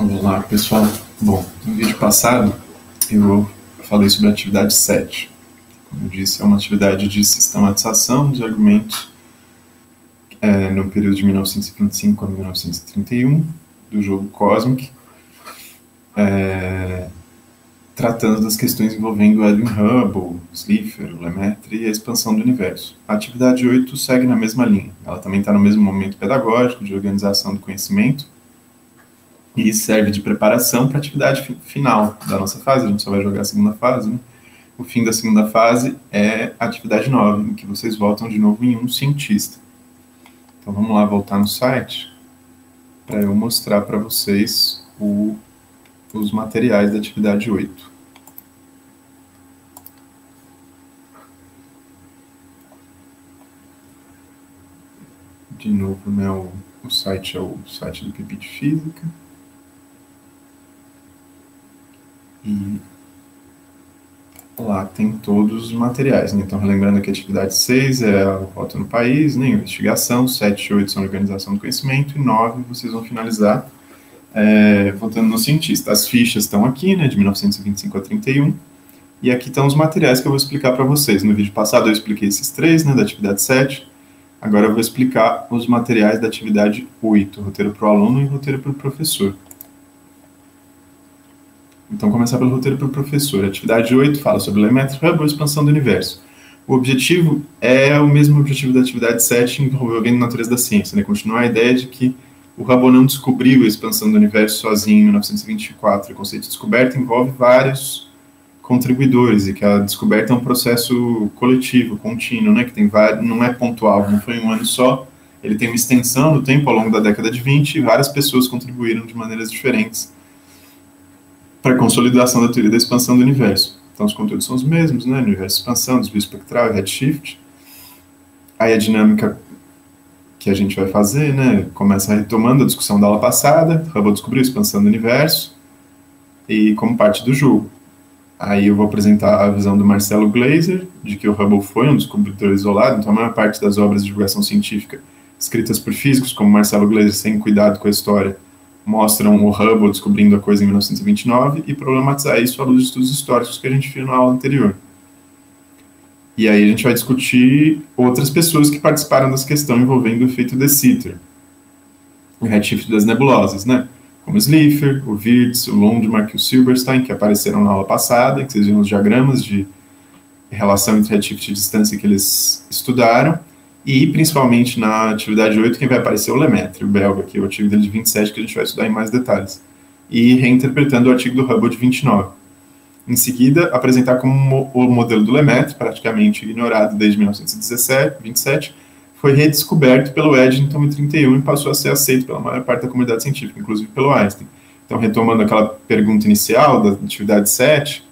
Vamos lá, pessoal. Bom, no vídeo passado eu falei sobre a atividade 7. Como eu disse, é uma atividade de sistematização dos argumentos no período de 1925 a 1931 do jogo Cosmic, tratando das questões envolvendo Edwin Hubble, Slipher, Lemaitre e a expansão do universo. A atividade 8 segue na mesma linha. Ela também está no mesmo momento pedagógico de organização do conhecimento e serve de preparação para a atividade final da nossa fase. A gente só vai jogar a segunda fase, né? O fim da segunda fase é a atividade 9, em que vocês voltam de novo em um cientista. Então vamos lá voltar no site para eu mostrar para vocês os materiais da atividade 8. De novo, né, o site é o site do PIB de Física. E lá tem todos os materiais, né? Então, relembrando que a atividade 6 é a rota no país, né, investigação, 7 e 8 são organização do conhecimento, e 9 vocês vão finalizar voltando no cientista. As fichas estão aqui, né, de 1925 a 31, e aqui estão os materiais que eu vou explicar para vocês. No vídeo passado eu expliquei esses 3, né, da atividade 7, agora eu vou explicar os materiais da atividade 8, roteiro para o aluno e roteiro para o professor. Então, começar pelo roteiro para o professor. A atividade 8 fala sobre Lemaitre, Hubble e expansão do universo. O objetivo é o mesmo objetivo da atividade 7 envolvendo a natureza da ciência, né? Continuar a ideia de que o Hubble não descobriu a expansão do universo sozinho em 1924. O conceito de descoberta envolve vários contribuidores e que a descoberta é um processo coletivo, contínuo, né? Que tem vários, não é pontual, não foi um ano só. Ele tem uma extensão no tempo ao longo da década de 20 e várias pessoas contribuíram de maneiras diferentes para a consolidação da teoria da expansão do universo. Então, os conteúdos são os mesmos, né? Universo, expansão, desvio espectral e redshift. Aí a dinâmica que a gente vai fazer, né? Começa retomando a discussão da aula passada, Hubble descobriu a expansão do universo, e como parte do jogo. Aí eu vou apresentar a visão do Marcelo Gleiser, de que o Hubble foi um descobridor isolado, então a maior parte das obras de divulgação científica escritas por físicos, como Marcelo Gleiser, sem cuidado com a história, mostram o Hubble descobrindo a coisa em 1929 e problematizar isso à luz de estudos históricos que a gente viu na aula anterior. E aí a gente vai discutir outras pessoas que participaram dessa questão envolvendo o efeito de Sitter, o redshift das nebulosas, né? Como o Slipher, o Wirtz, o Lundmark e o Silberstein, que apareceram na aula passada, que vocês viram os diagramas de relação entre redshift e distância que eles estudaram. E, principalmente, na atividade 8, quem vai aparecer é o Lemaitre, o belga, que é o artigo dele de 27, que a gente vai estudar em mais detalhes. E reinterpretando o artigo do Hubble de 29. Em seguida, apresentar como o modelo do Lemaitre, praticamente ignorado desde 1927, foi redescoberto pelo Eddington em 31 e passou a ser aceito pela maior parte da comunidade científica, inclusive pelo Einstein. Então, retomando aquela pergunta inicial da atividade 7,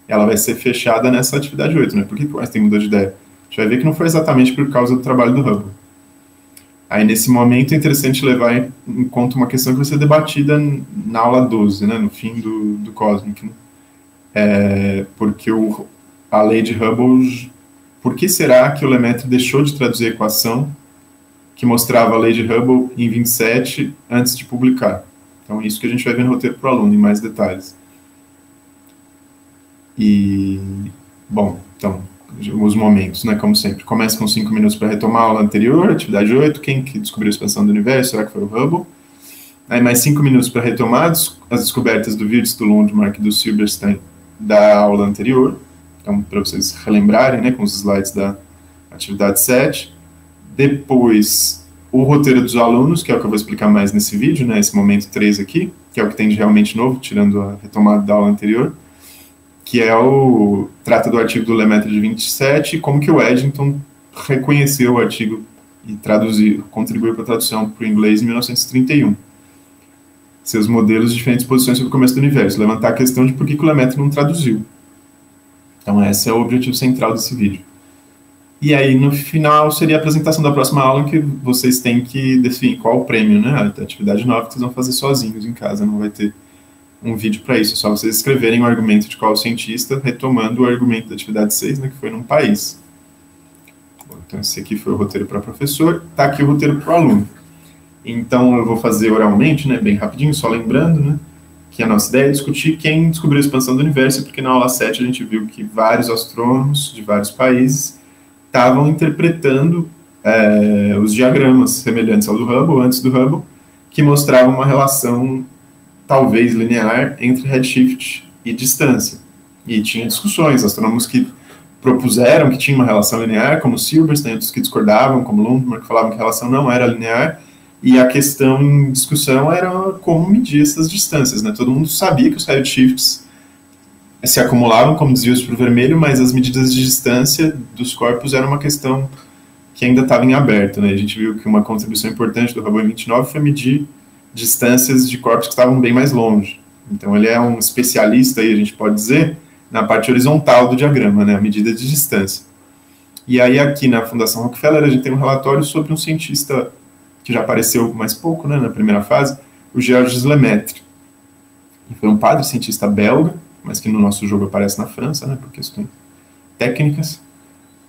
ela vai ser fechada nessa atividade 8, né? Por que o Einstein mudou de ideia? A gente vai ver que não foi exatamente por causa do trabalho do Hubble. Aí, nesse momento, é interessante levar em conta uma questão que vai ser debatida na aula 12, né, no fim do Cosmic. Né? Porque a lei de Hubble... Por que será que o Lemaitre deixou de traduzir a equação que mostrava a lei de Hubble em 27 antes de publicar? Então, isso que a gente vai ver no roteiro para o aluno, em mais detalhes. E, bom, então... os momentos, né, como sempre. Começa com 5 minutos para retomar a aula anterior, atividade 8, quem que descobriu a expansão do universo, será que foi o Hubble? Aí mais 5 minutos para retomar as descobertas do Wirtz, do Lundmark e do Silberstein da aula anterior, então para vocês relembrarem, né, com os slides da atividade 7. Depois, o roteiro dos alunos, que é o que eu vou explicar mais nesse vídeo, né, esse momento 3 aqui, que é o que tem de realmente novo, tirando a retomada da aula anterior, que trata do artigo do Lemaitre de 27 e como que o Eddington reconheceu o artigo e contribuiu para a tradução para o inglês em 1931. Seus modelos de diferentes posições sobre o começo do universo. Levantar a questão de por que o Lemaitre não traduziu. Então, esse é o objetivo central desse vídeo. E aí, no final, seria a apresentação da próxima aula, que vocês têm que definir qual o prêmio, né? A atividade 9 que vocês vão fazer sozinhos em casa, não vai ter um vídeo para isso, é só vocês escreverem o argumento de qual cientista, retomando o argumento da atividade 6, né, que foi num país. Bom, então, esse aqui foi o roteiro para professor, tá aqui o roteiro para o aluno. Então, eu vou fazer oralmente, né, bem rapidinho, só lembrando, né, que a nossa ideia é discutir quem descobriu a expansão do universo, porque na aula 7 a gente viu que vários astrônomos de vários países estavam interpretando os diagramas semelhantes ao do Hubble, antes do Hubble, que mostravam uma relação talvez linear entre redshift e distância. E tinha discussões, astrônomos que propuseram que tinha uma relação linear, como Silverstein, outros que discordavam, como Lundberg, que falavam que a relação não era linear, e a questão em discussão era como medir essas distâncias, né? Todo mundo sabia que os redshifts se acumulavam como desvios para o vermelho, mas as medidas de distância dos corpos era uma questão que ainda estava em aberto, né? A gente viu que uma contribuição importante do Hubble em 29 foi medir distâncias de corpos que estavam bem mais longe. Então ele é um especialista, aí, a gente pode dizer, na parte horizontal do diagrama, né? A medida de distância. E aí aqui na Fundação Rockefeller a gente tem um relatório sobre um cientista que já apareceu mais pouco, né, na primeira fase, o Georges Lemaître. Ele foi um padre cientista belga, mas que no nosso jogo aparece na França, né, por questões técnicas,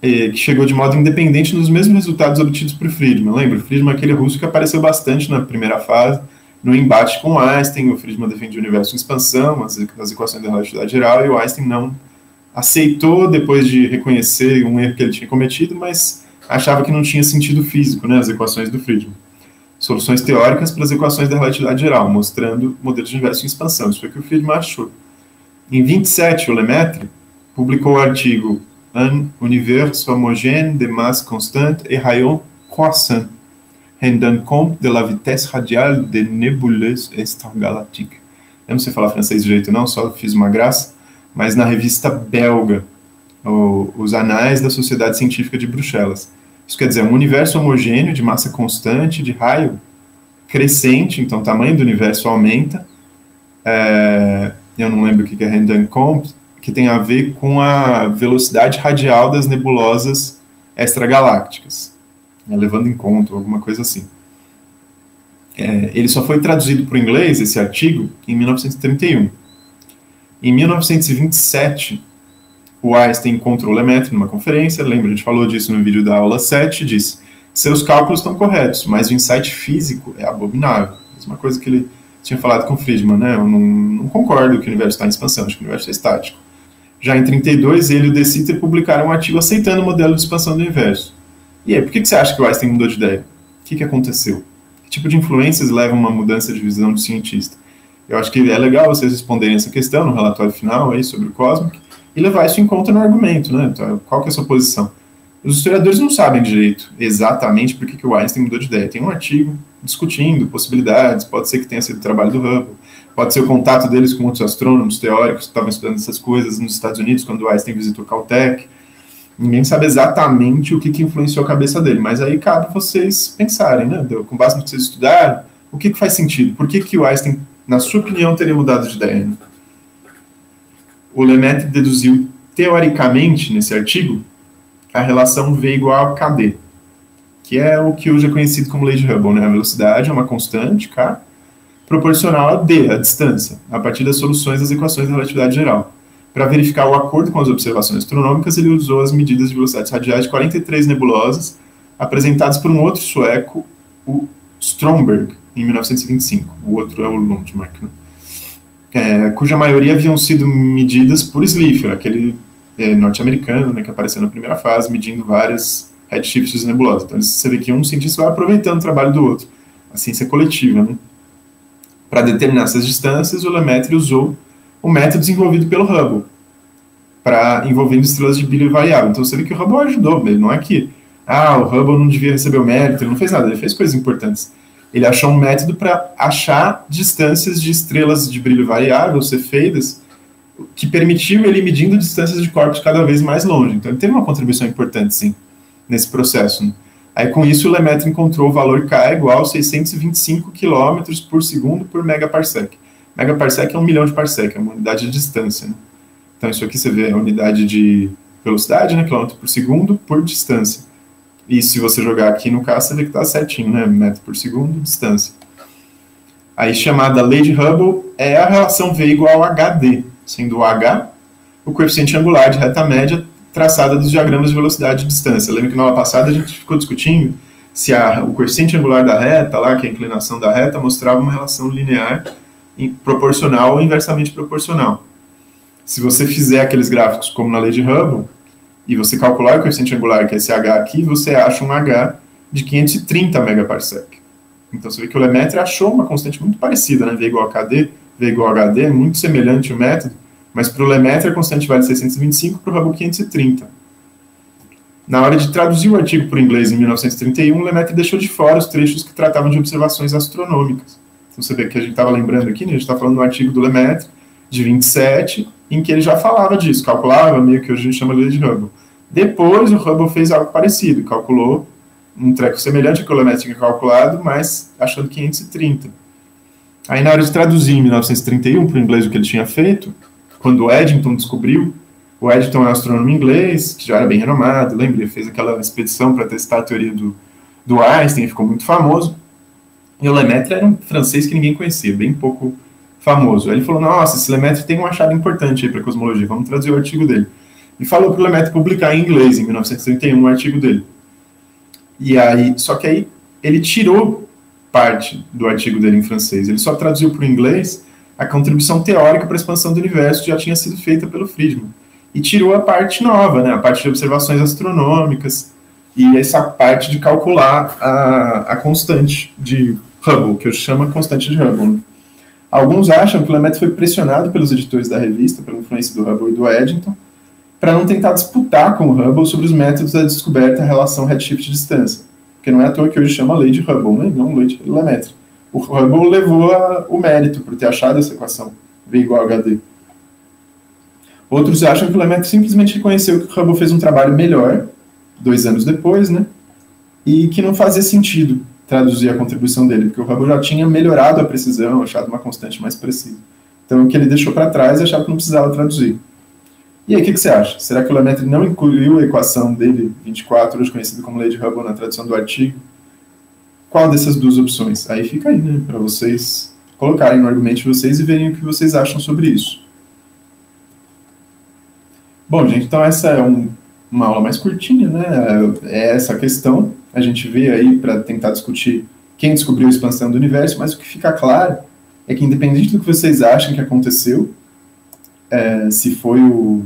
que chegou de modo independente nos mesmos resultados obtidos por Friedman. Lembra? O Friedman é aquele russo que apareceu bastante na primeira fase, no embate com Einstein. O Friedman defendia o universo em expansão, as equações da relatividade geral, e o Einstein não aceitou, depois de reconhecer um erro que ele tinha cometido, mas achava que não tinha sentido físico, né, as equações do Friedman. Soluções teóricas para as equações da relatividade geral, mostrando modelos de universo em expansão. Isso foi o que o Friedman achou. Em 27, o Lemaître publicou o artigo Un univers homogène de masse constante et rayon croissant, rendant compte de la vitesse radiale des nébuleuses extragalactiques. Eu não sei falar francês direito não, só fiz uma graça, mas na revista belga, os Anais da Sociedade Científica de Bruxelas. Isso quer dizer, um universo homogêneo de massa constante, de raio crescente, então o tamanho do universo aumenta. Eu não lembro o que é rendant compte, que tem a ver com a velocidade radial das nebulosas extragalácticas, né, levando em conta alguma coisa assim. Ele só foi traduzido para o inglês, esse artigo, em 1931. Em 1927, o Einstein encontrou o Lemaître numa conferência, lembra, a gente falou disso no vídeo da aula 7, disse, seus cálculos estão corretos, mas o insight físico é abominável. Mesma coisa que ele tinha falado com o Friedman, né? Eu não concordo que o universo está em expansão, acho que o universo é estático. Já em 32, ele e o De Sitter publicaram um artigo aceitando o modelo de expansão do universo. E aí, por que você acha que o Einstein mudou de ideia? O que aconteceu? Que tipo de influências levam a uma mudança de visão do cientista? Eu acho que é legal vocês responderem essa questão no relatório final aí sobre o Cosmic e levar isso em conta no argumento, né? Então, qual que é a sua posição? Os historiadores não sabem direito exatamente por que o Einstein mudou de ideia. Tem um artigo discutindo possibilidades, pode ser que tenha sido o trabalho do Hubble, pode ser o contato deles com outros astrônomos teóricos que estavam estudando essas coisas nos Estados Unidos, quando o Einstein visitou Caltech. Ninguém sabe exatamente o que influenciou a cabeça dele, mas aí cabe vocês pensarem, né? Com base no que vocês estudaram, o que faz sentido? Por que o Einstein, na sua opinião, teria mudado de ideia? Né? O Lemaître deduziu, teoricamente, nesse artigo, a relação V igual a KD, que é o que hoje é conhecido como lei de Hubble, né? A velocidade é uma constante, K, proporcional a D, a distância, a partir das soluções das equações da relatividade geral. Para verificar o acordo com as observações astronômicas, ele usou as medidas de velocidades radiais de 43 nebulosas, apresentadas por um outro sueco, o Stromberg, em 1925. O outro é o Lundmark, né? Cuja maioria haviam sido medidas por Slipher, aquele norte-americano, né, que apareceu na primeira fase, medindo várias redshifts de nebulosas. Então você vê que um cientista vai aproveitando o trabalho do outro. A ciência coletiva, né? Para determinar essas distâncias, o Lemaître usou o método desenvolvido pelo Hubble, envolvendo estrelas de brilho variável. Então você vê que o Hubble ajudou, não é que o Hubble não devia receber o mérito, ele não fez nada, ele fez coisas importantes. Ele achou um método para achar distâncias de estrelas de brilho variável, cefeidas, que permitiu ele medindo distâncias de corpos cada vez mais longe. Então ele teve uma contribuição importante, sim, nesse processo. Né? Aí com isso o Lemaître encontrou o valor K igual a 625 km por segundo por megaparsec. Megaparsec é 1 milhão de parsec, é uma unidade de distância. Né? Então isso aqui você vê a unidade de velocidade, né, quilômetro por segundo, por distância. E se você jogar aqui no K, você vê que está certinho, né, metro por segundo, distância. Aí chamada lei de Hubble é a relação V igual a HD, sendo o H o coeficiente angular de reta média traçada dos diagramas de velocidade e distância. Lembra que na aula passada a gente ficou discutindo se o coeficiente angular da reta, lá, que é a inclinação da reta, mostrava uma relação linear proporcional ou inversamente proporcional. Se você fizer aqueles gráficos como na lei de Hubble, e você calcular o coeficiente angular, que é esse H aqui, você acha um H de 530 megaparsec. Então você vê que o Lemaitre achou uma constante muito parecida, né? V igual a KD, V igual a HD, é muito semelhante o método, mas para o Lemaitre a constante vale 625, para o Hubble 530. Na hora de traduzir o artigo para o inglês em 1931, o Lemaitre deixou de fora os trechos que tratavam de observações astronômicas. Então você vê que a gente estava lembrando aqui, né? A gente está falando do artigo do Lemaitre, de 27, em que ele já falava disso, calculava meio que hoje a gente chama de lei de Hubble. Depois o Hubble fez algo parecido, calculou um treco semelhante ao que o Lemaitre tinha calculado, mas achando 530. Aí na hora de traduzir em 1931 para o inglês o que ele tinha feito, quando o Eddington descobriu, o Eddington é um astrônomo inglês, que já era bem renomado, lembra, fez aquela expedição para testar a teoria do Einstein, ficou muito famoso, e o Lemaitre era um francês que ninguém conhecia, bem pouco famoso. Aí ele falou, nossa, esse Lemaitre tem um achado importante aí para a cosmologia, vamos traduzir o artigo dele. E falou para o Lemaitre publicar em inglês, em 1931, o artigo dele. E aí, só que aí ele tirou parte do artigo dele em francês, ele só traduziu para o inglês a contribuição teórica para a expansão do universo que já tinha sido feita pelo Friedman. E tirou a parte nova, né, a parte de observações astronômicas e essa parte de calcular a constante de Hubble, que eu chamo a constante de Hubble, né? Alguns acham que o Lemaitre foi pressionado pelos editores da revista, pela influência do Hubble e do Eddington, para não tentar disputar com o Hubble sobre os métodos da descoberta da relação redshift-distância. Porque não é à toa que hoje chama lei de Hubble, né? Não lei de Lemaitre. O Hubble levou o mérito por ter achado essa equação, V igual a HD. Outros acham que o Lemaitre simplesmente reconheceu que o Hubble fez um trabalho melhor, 2 anos depois, né? E que não fazia sentido traduzir a contribuição dele, porque o Hubble já tinha melhorado a precisão, achado uma constante mais precisa. Então, o que ele deixou para trás, achava que não precisava traduzir. E aí, o que você acha? Será que o Lemaitre não incluiu a equação dele, 24, hoje conhecida como lei de Hubble, na tradução do artigo? Qual dessas duas opções? Aí fica aí, né, para vocês colocarem no argumento de vocês e verem o que vocês acham sobre isso. Bom, gente, então essa é uma aula mais curtinha, né? É essa questão. A gente vê aí para tentar discutir quem descobriu a expansão do universo, mas o que fica claro é que, independente do que vocês acham que aconteceu, se foi o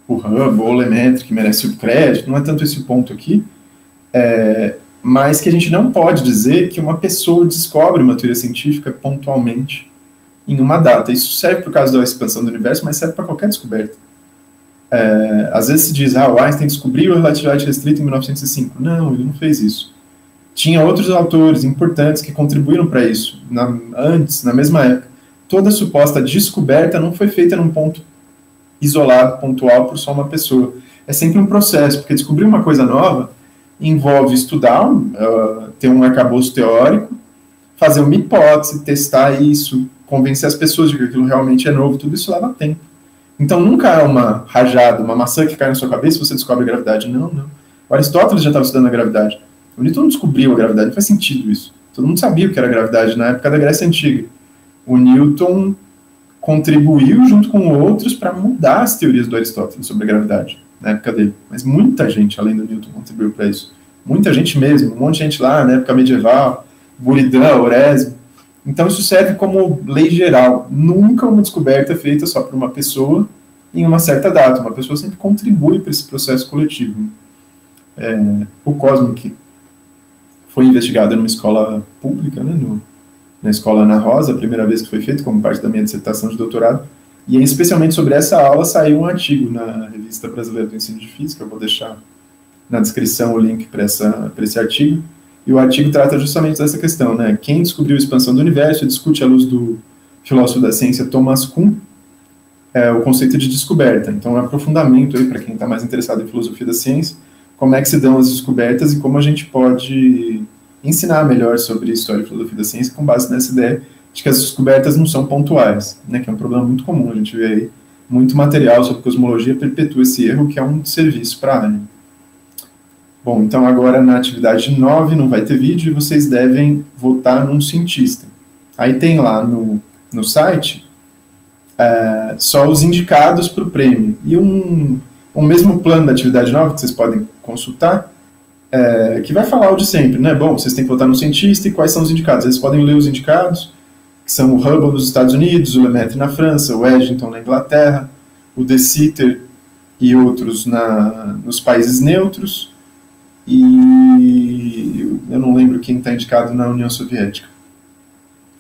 Hubble ou o Lemaitre que merece o crédito, não é tanto esse o ponto aqui, mas que a gente não pode dizer que uma pessoa descobre uma teoria científica pontualmente em uma data. Isso serve para o caso da expansão do universo, mas serve para qualquer descoberta. Às vezes se diz, o Einstein descobriu a relatividade restrita em 1905. Não, ele não fez isso. Tinha outros autores importantes que contribuíram para isso, antes, na mesma época. Toda suposta descoberta não foi feita num ponto isolado, pontual, por só uma pessoa. É sempre um processo, porque descobrir uma coisa nova envolve estudar, ter um arcabouço teórico, fazer uma hipótese, testar isso, convencer as pessoas de que aquilo realmente é novo, tudo isso leva tempo. Então nunca é uma rajada, uma maçã que cai na sua cabeça e você descobre a gravidade. Não. O Aristóteles já estava estudando a gravidade. O Newton não descobriu a gravidade, não faz sentido isso. Todo mundo sabia o que era gravidade na época da Grécia Antiga. O Newton contribuiu junto com outros para mudar as teorias do Aristóteles sobre a gravidade na época dele. Mas muita gente, além do Newton, contribuiu para isso. Muita gente mesmo, um monte de gente lá na época medieval, Buridan, Orésio. Então isso serve como lei geral. Nunca uma descoberta é feita só por uma pessoa em uma certa data. Uma pessoa sempre contribui para esse processo coletivo. O Cosmic foi investigado numa escola pública, né, na escola Ana Rosa, a primeira vez que foi feito, como parte da minha dissertação de doutorado, e especialmente sobre essa aula saiu um artigo na Revista Brasileira do Ensino de Física. Eu vou deixar na descrição o link para esse artigo, e o artigo trata justamente dessa questão, né? Quem descobriu a expansão do universo discute à luz do filósofo da ciência Thomas Kuhn o conceito de descoberta. Então, é um aprofundamento aí para quem está mais interessado em filosofia da ciência, como é que se dão as descobertas e como a gente pode ensinar melhor sobre história e filosofia da ciência com base nessa ideia de que as descobertas não são pontuais, né? Que é um problema muito comum. A gente vê aí muito material sobre cosmologia perpetua esse erro, que é um serviço para a área. Bom, então agora na atividade 9 não vai ter vídeo e vocês devem votar num cientista. Aí tem lá no site só os indicados para o prêmio. E um mesmo plano da atividade 9 que vocês podem consultar, que vai falar o de sempre, né? Bom, vocês têm que votar no cientista e quais são os indicados. Vocês podem ler os indicados, que são o Hubble nos Estados Unidos, o Lemaitre na França, o Eddington na Inglaterra, o De Sitter e outros nos países neutros, e eu não lembro quem está indicado na União Soviética.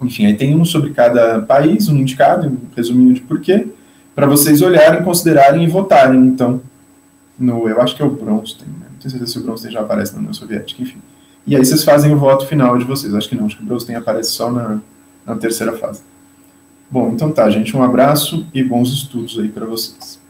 Enfim, aí tem um sobre cada país, um indicado, um resuminho de porquê, para vocês olharem, considerarem e votarem, então, eu acho que é o Bronstein, né? Não tenho certeza se o Bronstein já aparece na União Soviética, enfim. E aí vocês fazem o voto final de vocês. Acho que não, acho que o Bronstein aparece só na terceira fase. Bom, então tá, gente, um abraço e bons estudos aí para vocês.